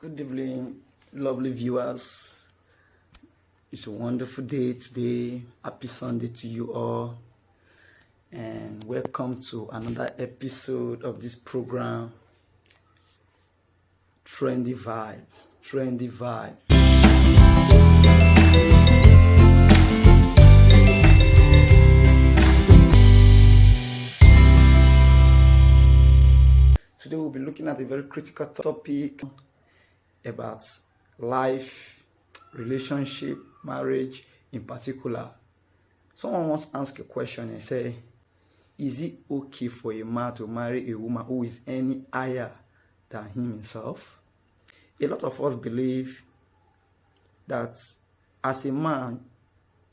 Good evening, lovely viewers. It's a wonderful day today. Happy Sunday to you all. And welcome to another episode of this program, Trendy Vibes. Trendy Vibes. Today we'll be looking at a very critical topic about life, relationship, marriage in particular. Someone once asked a question and say, is it okay for a man to marry a woman who is any higher than him himself? A lot of us believe that as a man,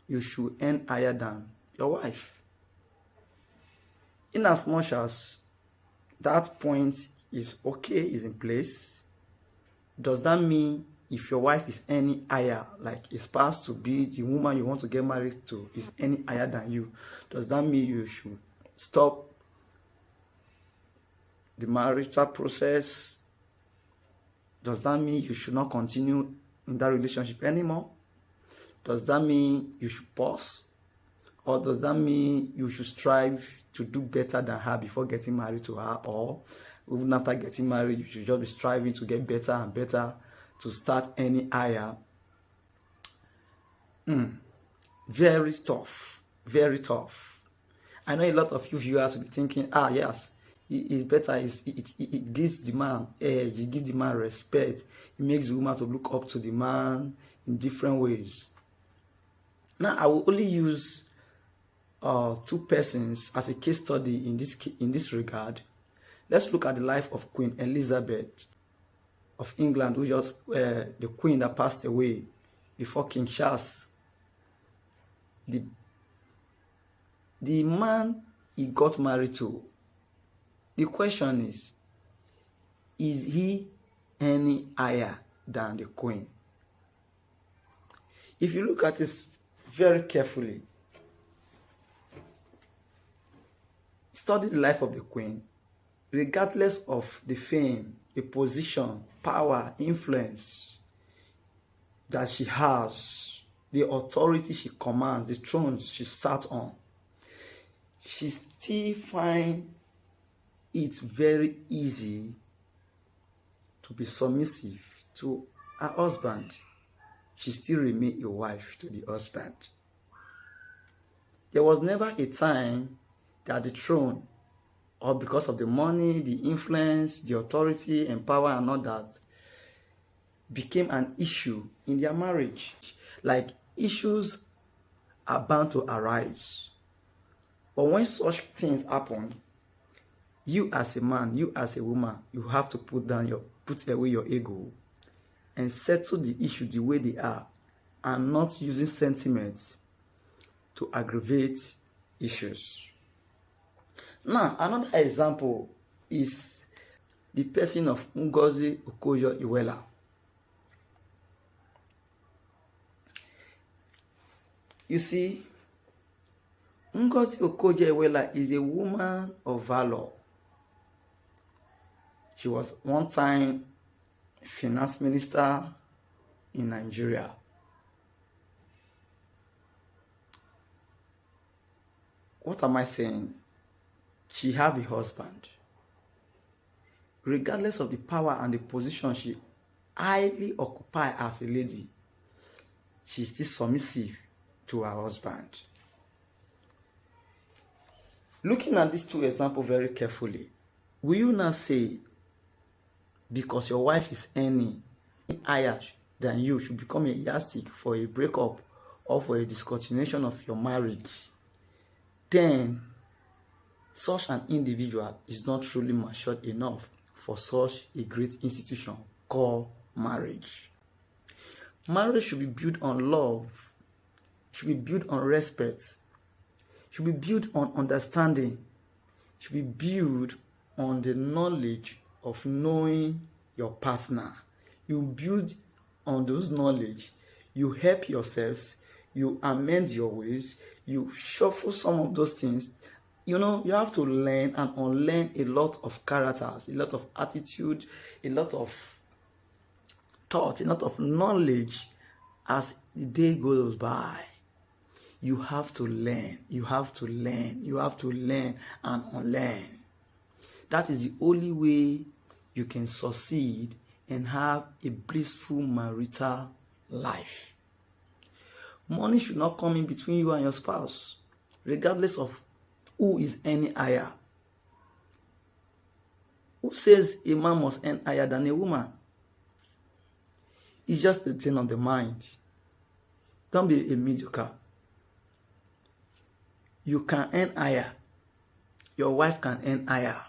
you should earn higher than your wife. In as much as that point is okay, is in place, does that mean if your wife is any higher, like it's past to be the woman you want to get married to is any higher than you, does that mean you should stop the marital process? Does that mean you should not continue in that relationship anymore? Does that mean you should pause? Or does that mean you should strive to do better than her before getting married to her? Or even after getting married, you should just be striving to get better and better to start any higher? Very tough. Very tough. I know a lot of you viewers will be thinking, yes, it's better. It gives the man edge. It gives the man respect. It makes the woman to look up to the man in different ways. Now, I will only use two persons as a case study in this regard. Let's look at the life of Queen Elizabeth of England, who just the queen that passed away before King Charles. The man he got married to, the question is he any higher than the queen? If you look at this very carefully, study the life of the queen, regardless of the fame, the position, power, influence that she has, the authority she commands, the thrones she sat on, she still finds it very easy to be submissive to her husband. She still remains a wife to the husband. There was never a time that the throne, or because of the money, the influence, the authority and power and all that, became an issue in their marriage. Like, issues are bound to arise. But when such things happen, you as a man, you as a woman, you have to put away your ego and settle the issue the way they are, and not using sentiments to aggravate issues. Now, another example is the person of Ngozi Okonjo-Iweala. You see, Ngozi Okonjo-Iweala is a woman of valor. She was one time finance minister in Nigeria. What am I saying? She have a husband. Regardless of the power and the position she highly occupies as a lady, she is still submissive to her husband. Looking at these two examples very carefully, will you not say, because your wife is earning higher than you, should become a yardstick for a breakup or for a discontinuation of your marriage, then such an individual is not truly matured enough for such a great institution called marriage? Marriage should be built on love, should be built on respect, should be built on understanding, should be built on the knowledge of knowing your partner. You build on those knowledge, you help yourselves, you amend your ways, you shuffle some of those things. You have to learn and unlearn a lot of characters, a lot of attitude, a lot of thought, a lot of knowledge as the day goes by. You have to learn, you have to learn, you have to learn and unlearn. That is the only way you can succeed and have a blissful marital life. Money should not come in between you and your spouse, regardless of who is earning higher. Who says a man must earn higher than a woman? It's just a thing of the mind. Don't be a mediocre. You can earn higher. Your wife can earn higher.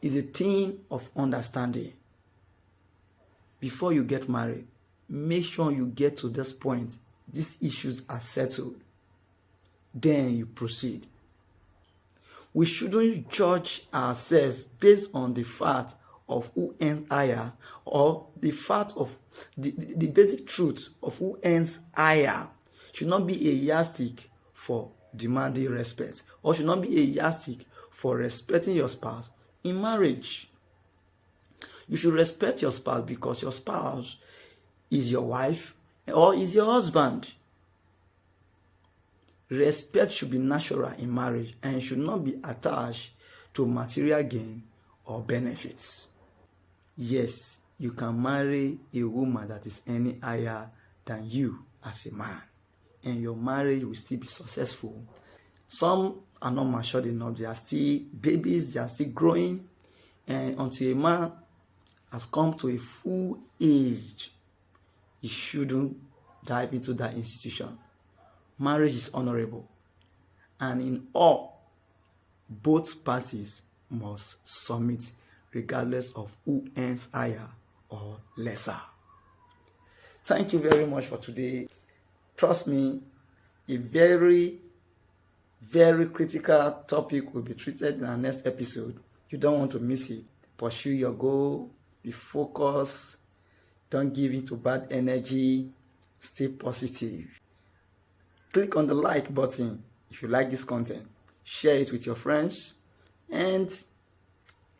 It's a thing of understanding. Before you get married, make sure you get to this point. These issues are settled. Then you proceed. We shouldn't judge ourselves based on the fact of who earns higher, or the fact of the basic truth of who earns higher should not be a yardstick for demanding respect, or should not be a yardstick for respecting your spouse in marriage. You should respect your spouse because your spouse is your wife or is your husband. Respect should be natural in marriage and should not be attached to material gain or benefits. Yes, you can marry a woman that is any higher than you as a man, and your marriage will still be successful. Some are not matured enough. They are still babies. They are still growing. And until a man has come to a full age, he shouldn't dive into that institution. Marriage is honorable. And in all, both parties must submit regardless of who earns higher or lesser. Thank you very much for today. Trust me, a very, very critical topic will be treated in our next episode. You don't want to miss it. Pursue your goal, be focused, don't give in to bad energy, stay positive. Click on the like button if you like this content. Share it with your friends, and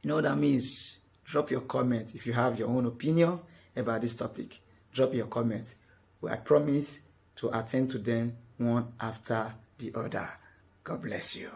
you know what that means. Drop your comment if you have your own opinion about this topic. Drop your comment. I promise to attend to them one after the other. God bless you.